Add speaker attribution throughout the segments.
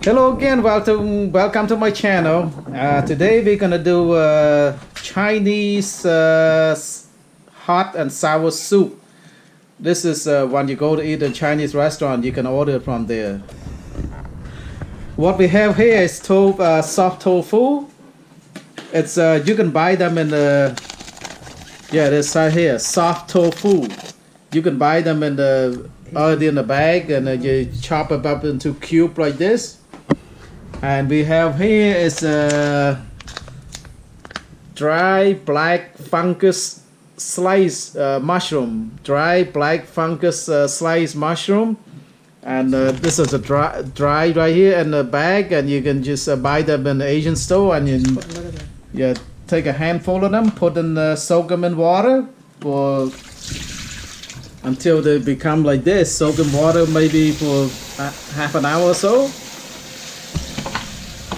Speaker 1: Hello again, welcome to my channel. Today we're gonna do Chinese hot and sour soup. This is when you go to eat a Chinese restaurant, you can order it from there. What we have here is soft tofu. It's you can buy them in the this right here, soft tofu. You can buy them in the already in the bag, and you chop it up into cube like this. And we have here is dry black fungus slice mushroom. Dry black fungus slice mushroom. And this is a dry right here in the bag, and you can just buy them in the Asian store, and you take a handful of them, put in soak them in water for until they become like this. Soak in water maybe for half an hour or so.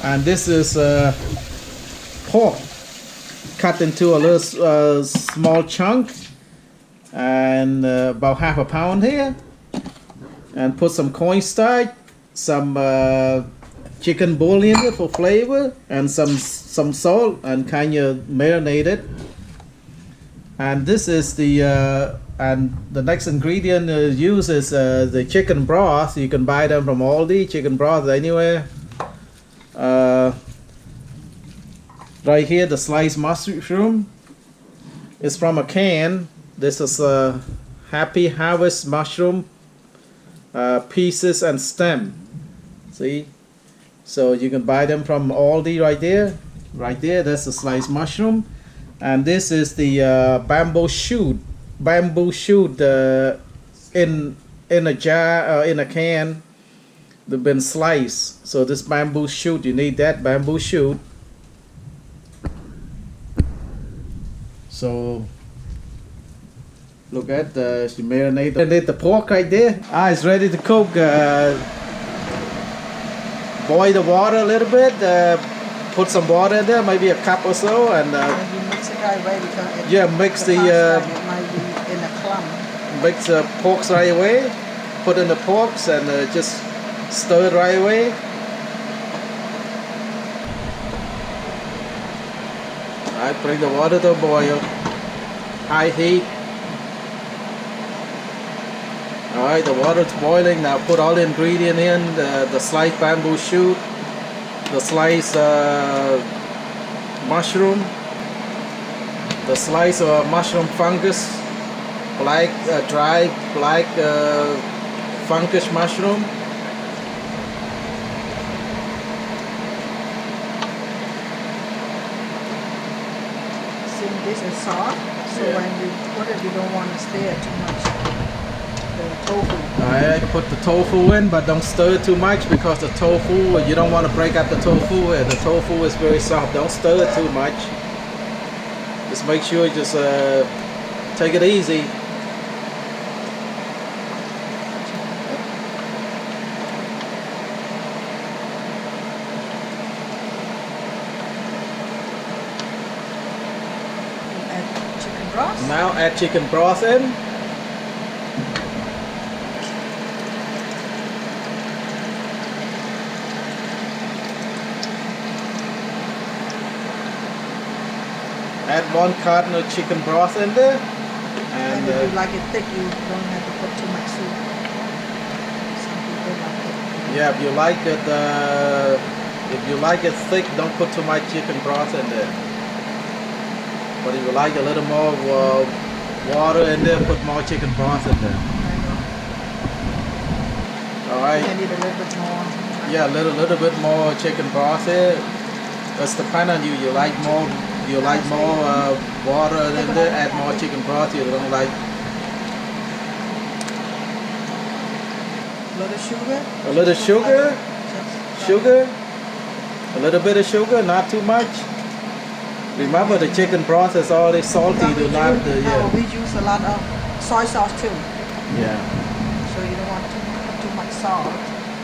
Speaker 1: And this is pork cut into a little small chunk, and about half a pound here. And put some cornstarch, some chicken bouillon for flavor, and some salt, and kind of marinate it. And this is the next ingredient used is the chicken broth. You can buy them from Aldi, chicken broth anywhere. Right here, the sliced mushroom is from a can. This is a Happy Harvest mushroom pieces and stem. See, so you can buy them from Aldi right there. Right there, that's the sliced mushroom. And this is the bamboo shoot in a jar, in a can. They've been sliced. So this bamboo shoot, you need that bamboo shoot. So look at she marinated the pork right there. It's ready to cook. Boil the water a little bit. Put some water in there, maybe a cup or so, and
Speaker 2: you mix it right away because
Speaker 1: mix
Speaker 2: it might be in a clump.
Speaker 1: Mix the porks right away. Put in the porks and just stir it right away. Alright, bring the water to a boil. High heat. Alright, the water's boiling. Now put all the ingredient in, the sliced bamboo shoot, the sliced mushroom, the slice of mushroom fungus, dry black fungus mushroom.
Speaker 2: This is soft, so when you put it, you don't want to stir too much. The tofu.
Speaker 1: Alright, put the tofu in, but don't stir it too much because the tofu, you don't want to break up the tofu. The tofu is very soft. Don't stir it too much. Just make sure you just take it easy. Now add chicken broth in. Add 1 carton of chicken broth in there.
Speaker 2: And if you like it thick, you don't have to put too much soup. Some people like it.
Speaker 1: Yeah, if you like it thick, don't put too much chicken broth in there. But if you like a little more water in there, put more chicken broth in there. Alright.
Speaker 2: You need a little bit more.
Speaker 1: Yeah, a little bit more chicken broth here. That's depend on you. You like more water in there, add more chicken broth. You don't like
Speaker 2: A little sugar.
Speaker 1: a little sugar. Sugar. A little bit of sugar, not too much. Remember, the chicken broth is already salty. Do not.
Speaker 2: We use a lot of soy sauce too.
Speaker 1: Yeah.
Speaker 2: So you don't want to put too much salt.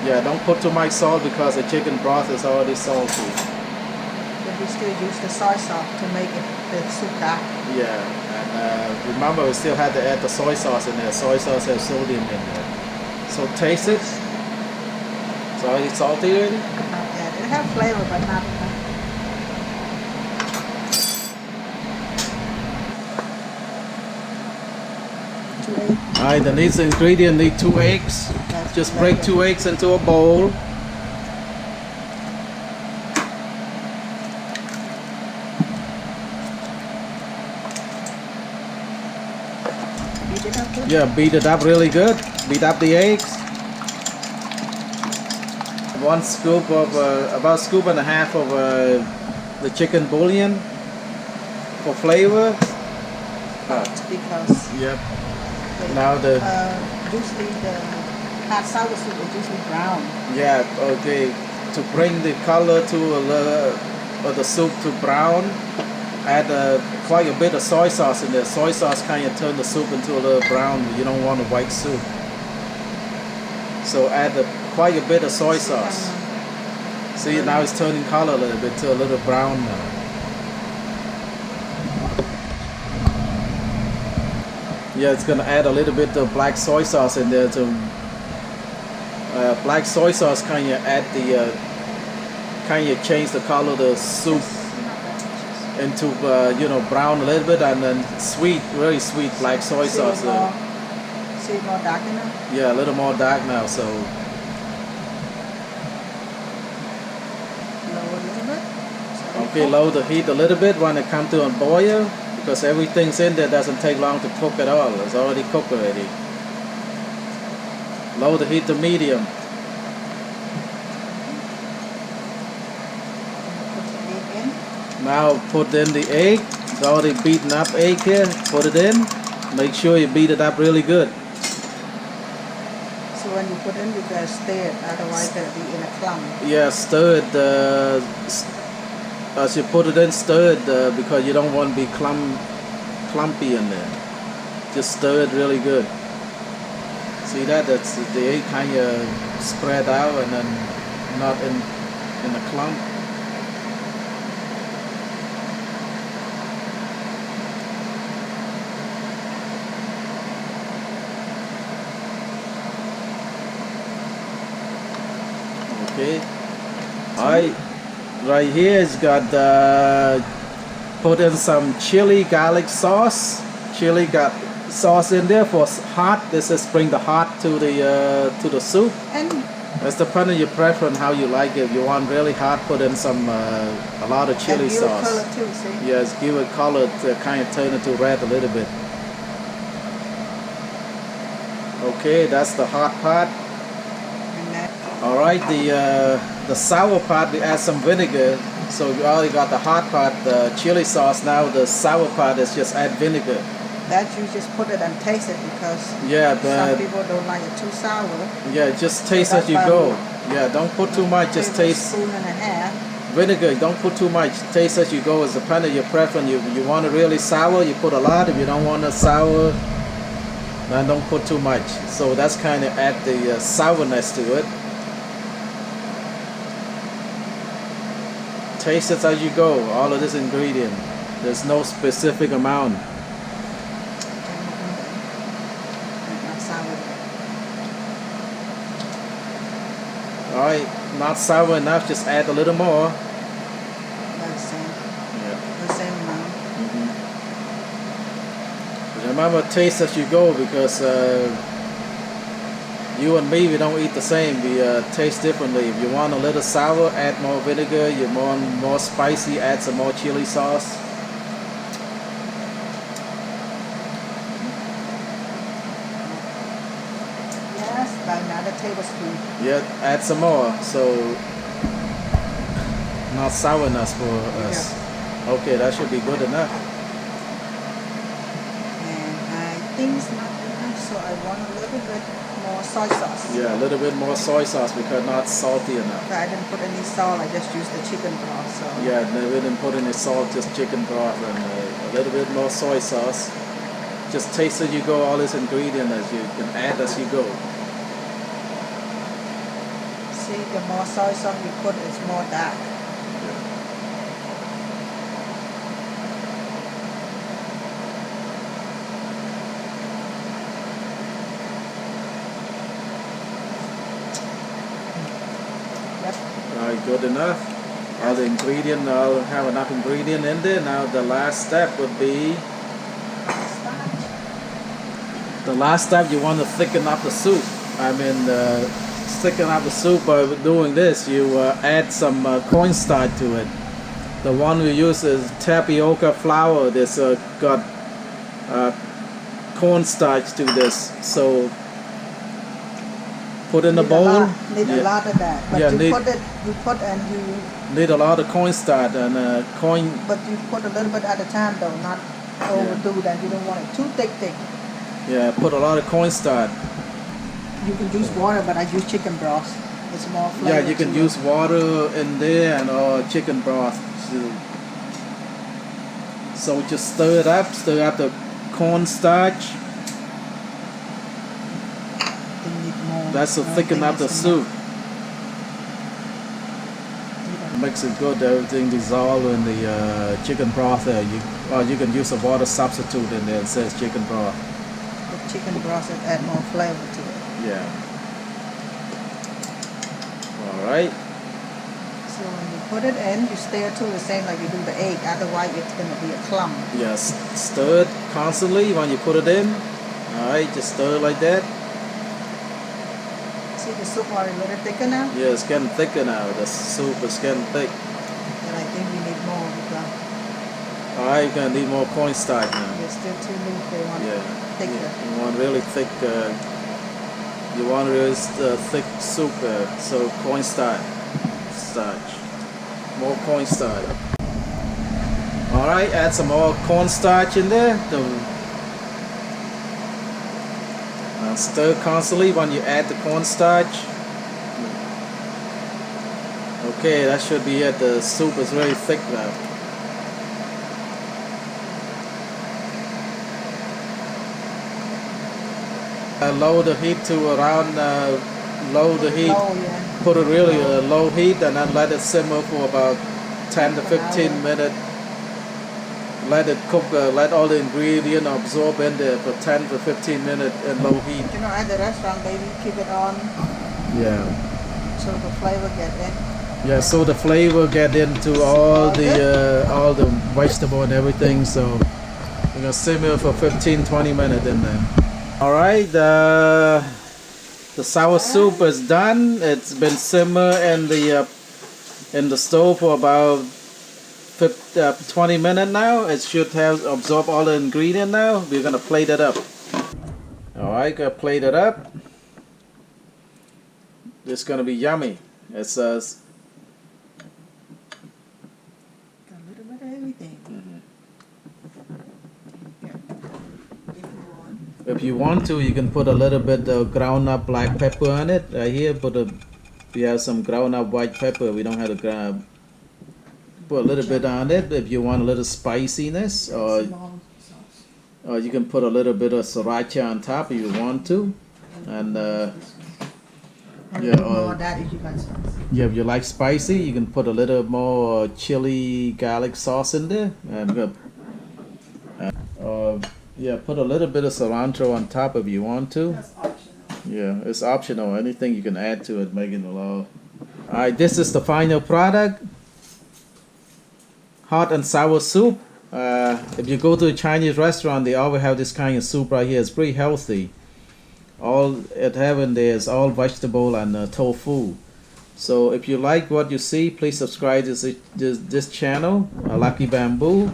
Speaker 1: Yeah, don't put too much salt because the chicken broth is already salty.
Speaker 2: But we still use the soy sauce to make it the soup dark.
Speaker 1: Yeah, and remember we still had to add the soy sauce in there. Soy sauce has sodium in there. So taste it. It's already salty already?
Speaker 2: Not yet. It have flavor, but not enough. 2 eggs.
Speaker 1: Alright, the next ingredient need 2 eggs.
Speaker 2: That's
Speaker 1: Just break
Speaker 2: better.
Speaker 1: 2 eggs into a bowl.
Speaker 2: Beat it up good.
Speaker 1: Yeah, beat it up really good. Beat up the eggs. 1 scoop of about scoop and a half of the chicken bouillon for flavor.
Speaker 2: Because
Speaker 1: Yep. Now the
Speaker 2: usually the hot sour soup is usually brown.
Speaker 1: yeah, okay, to bring the color to the soup to brown, add quite a bit of soy sauce in there. Soy sauce kind of turn the soup into a little brown. You don't want a white soup, so add quite a bit of soy sauce. See, now it's turning color a little bit to a little brown now. Yeah, it's gonna add a little bit of black soy sauce in there to black soy sauce kind of add the kind of change the color of the soup into you know, brown a little bit, and then sweet, very sweet black soy sauce.
Speaker 2: See it more dark enough?
Speaker 1: Yeah, a little more dark now. So
Speaker 2: Lower a little bit.
Speaker 1: okay, lower the heat a little bit when it comes to a boil, because everything's in there doesn't take long to cook at all. It's already cooked already. Lower the heat to medium.
Speaker 2: Put the egg in.
Speaker 1: Now put in the egg. It's already beaten up egg here. Put it in. Make sure you beat it up really good.
Speaker 2: So when you put in, you gotta stir it, otherwise it'll be in a clump.
Speaker 1: Yeah, stir it. As you put it in, stir it because you don't want to be clumpy in there. Just stir it really good. See that? That's the egg kind of spread out and then not in a clump. Okay. Right here it's got put in some chili garlic sauce. Chili got sauce in there for hot. This is bring the hot to the soup.
Speaker 2: And
Speaker 1: That's depending on your preference how you like it. If you want really hot, put in some a lot of chili
Speaker 2: give it
Speaker 1: sauce.
Speaker 2: color too, see?
Speaker 1: Yes, give it color to kind of turn it to red a little bit. Okay, that's the hot part.
Speaker 2: And that,
Speaker 1: All right, the sour part, we add some vinegar. So we already got the hot part, the chili sauce. Now the sour part is just add vinegar.
Speaker 2: that you just put it and taste it, because
Speaker 1: Yeah,
Speaker 2: some
Speaker 1: but
Speaker 2: people don't like it too sour.
Speaker 1: yeah, just taste
Speaker 2: So
Speaker 1: as you
Speaker 2: that's
Speaker 1: go.
Speaker 2: why
Speaker 1: Yeah, don't put too much. Just taste
Speaker 2: Spoon and a half.
Speaker 1: vinegar. Don't put too much. Taste as you go. It's depending on your preference. You want it really sour, you put a lot. If you don't want it sour, then don't put too much. So that's kind of add the sourness to it. Taste it as you go. All of this ingredient. There's no specific amount.
Speaker 2: Not sour.
Speaker 1: All right, not sour enough. Just add a little more.
Speaker 2: That's
Speaker 1: Yeah.
Speaker 2: the same amount.
Speaker 1: Remember, taste as you go, because you and me, we don't eat the same. We taste differently. If you want a little sour, add more vinegar. You want more spicy, add some more chili sauce.
Speaker 2: Yes, about another tablespoon.
Speaker 1: Yeah, add some more. So not sour enough for us. Okay, that should be good enough.
Speaker 2: And I think it's not enough, so I want a little bit more soy sauce.
Speaker 1: Yeah, a little bit more soy sauce because not salty enough.
Speaker 2: But I didn't put any salt, I just used the chicken broth, so.
Speaker 1: Yeah, we didn't put any salt, just chicken broth and a little bit more soy sauce. Just taste as you go, all this ingredient as you can add as you go.
Speaker 2: See, the more soy sauce you put, it's more dark.
Speaker 1: Alright, good enough. All the ingredient, I'll have enough ingredient in there. Now the last step would be, the last step you want to thicken up the soup. I mean, thicken up the soup by doing this. You add some cornstarch to it. The one we use is tapioca flour. This got cornstarch to this. So put in the bowl.
Speaker 2: Need a lot of that. But
Speaker 1: Yeah,
Speaker 2: you put and you.
Speaker 1: Need a lot of cornstarch and corn.
Speaker 2: But you put a little bit at a time though, not overdo that. You don't want it too thick.
Speaker 1: Yeah, put a lot of cornstarch.
Speaker 2: You can use water, but I use chicken broth. It's more flavor.
Speaker 1: Yeah, you can use water in there and or chicken broth too. So just stir up the cornstarch.
Speaker 2: You need more.
Speaker 1: That's to thicken up the soup. Makes it good. Everything dissolve in the chicken broth there. You can use a water substitute in there. It says chicken broth.
Speaker 2: The chicken broth will add more flavor to it.
Speaker 1: Yeah. All right.
Speaker 2: So when you put it in, you stir too the same like you do the egg. Otherwise, it's gonna be a clump.
Speaker 1: Yes. Stir it constantly when you put it in. All right. Just stir it like that.
Speaker 2: See the soup already a little thicker now.
Speaker 1: Yeah, it's getting thicker now. The soup is getting thick.
Speaker 2: And I think we need more because
Speaker 1: Alright, you're gonna need more cornstarch now.
Speaker 2: it's still too loose. They want it thicker.
Speaker 1: You want really thick. You want really thick soup. So cornstarch, more cornstarch. Alright, add some more cornstarch in there. Stir constantly when you add the cornstarch. Okay, that should be it. The soup is really thick now. Lower the heat to around, low the heat.
Speaker 2: Oh yeah.
Speaker 1: Put it really low heat and then let it simmer for about 10 to 15 minutes. Let it cook, let all the ingredients absorb in there for 10 to 15 minutes in low heat.
Speaker 2: You know, at the restaurant, baby, keep it on
Speaker 1: Yeah.
Speaker 2: so the flavor get in.
Speaker 1: Yeah, so the flavor get into all the vegetable and everything. So we're gonna simmer for 15-20 minutes in there. All right, the sour soup is done. It's been simmer in the stove for about 20 minutes now. It should have absorbed all the ingredient now. We're gonna plate it up. All right, gonna plate it up. It's gonna be yummy. It's
Speaker 2: Got a little bit of everything.
Speaker 1: if you want to, you can put a little bit of ground up black pepper on it. Right here, we have some ground up white pepper. We don't have to put a little bit on it if you want a little spiciness, or you can put a little bit of sriracha on top if you want to, and if you like spicy, you can put a little more chili garlic sauce in there, and put a little bit of cilantro on top if you want to.
Speaker 2: That's optional.
Speaker 1: Yeah, it's optional. Anything you can add to it, making it all. Alright, this is the final product. Hot and sour soup. If you go to a Chinese restaurant, they always have this kind of soup right here. It's pretty healthy. All it have in there is all vegetable and tofu. So if you like what you see, please subscribe to this channel, Lucky Bamboo,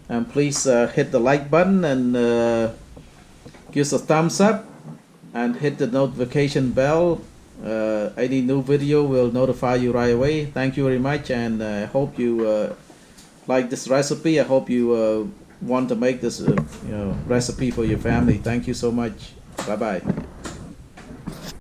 Speaker 1: and please hit the like button and give us a thumbs up and hit the notification bell. Any new video will notify you right away. Thank you very much, and I hope you like this recipe. I hope you want to make this recipe for your family. Thank you so much. Bye bye.